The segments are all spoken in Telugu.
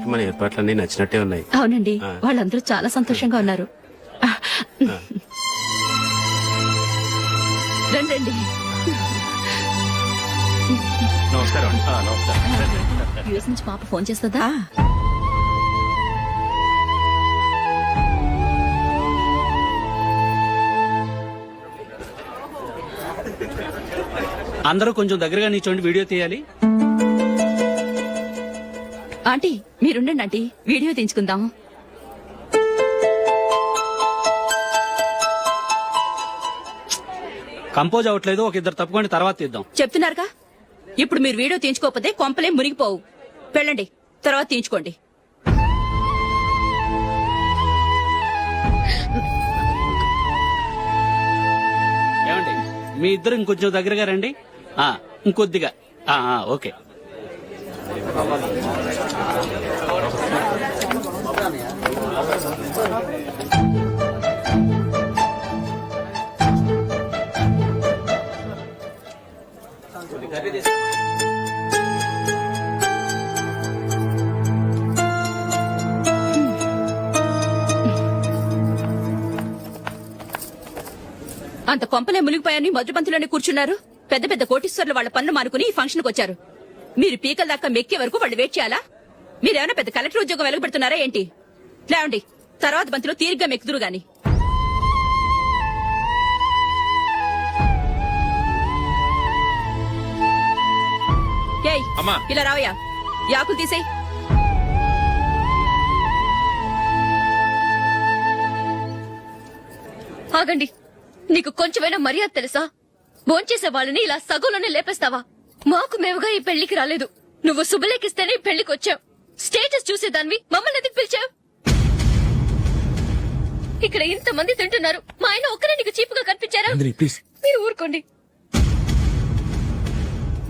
అందరికి మన ఏర్పాట్లన్నీ నచ్చినట్టే ఉన్నాయి. అవునండి, వాళ్ళందరూ చాలా సంతోషంగా ఉన్నారు. రండి. నమస్కారం. నమస్కారం. యూఎస్ నుంచి పాప ఫోన్ చేస్తుందా? అందరూ కొంచెం దగ్గరగా నిల్చోండి, వీడియో తీయాలి. ఆంటీ మీరుండండి ఆంటీ, వీడియో తీయించుకుందాం. కంపోజ్ అవ్వట్లేదు, ఒక ఇద్దరు తప్పుకొని తర్వాత తీద్దాం. చెప్తున్నారుగా, ఇప్పుడు మీరు వీడియో తీయించుకోకపోతే కొంపలే మునిగిపోవు. వెళ్ళండి, తర్వాత తీయించుకోండి. ఏమండి, మీ ఇద్దరు ఇంకొంచెం దగ్గరగా రండి. ఇంకొద్దిగా. ఓకే. అంత కొంపలే మునిగిపోయాని మధుపంతిలోనే కూర్చున్నారు. పెద్ద పెద్ద కోటీశ్వర్లు వాళ్ళ పనులు మానుకుని ఈ ఫంక్షన్ కు వచ్చారు. మీరు పీకల దాకా మెక్కే వరకు వాళ్ళు వెయిట్ చేయాలా? మీరేమైనా పెద్ద కలెక్టర్ ఉద్యోగం వెలగబెడుతున్నారా ఏంటి? లేవండి, తర్వాత బంతిలో తీరిగ్గా మెక్కుదురు గాని. ఏయ్, ఇలా రావయ్యా, యాకులు తీసేయ్. ఆగండి, నీకు కొంచెమైనా మర్యాద తెలుసా? భోంచేసే వాళ్ళని ఇలా సగంలోనే లేపేస్తావా? మాకు మేముగా ఈ పెళ్లికి రాలేదు. నువ్వు శుభలేఖిస్తేనే ఈ పెళ్లికి వచ్చావు. స్టేటస్ చూసేదాన్ని మమ్మల్ని ఎందుకు పిలిచావు? ఇక్కడ ఇంతమంది తింటున్నారు, మా ఆయన ఒక్కరే నీకు చీపుగా కనిపించారా? మీరు ఊరుకోండి.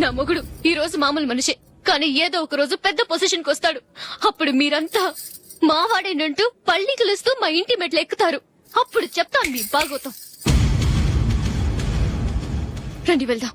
నా మొగుడు ఈ రోజు మామూలు మనిషే, కానీ ఏదో ఒక రోజు పెద్ద పొజిషన్ కు వస్తాడు. అప్పుడు మీరంతా మావాడేనంటూ పళ్ళి కలుస్తూ మా ఇంటి మెట్లు ఎక్కుతారు. అప్పుడు చెప్తాను మీ బాగోతం. రండి వెళ్దాం.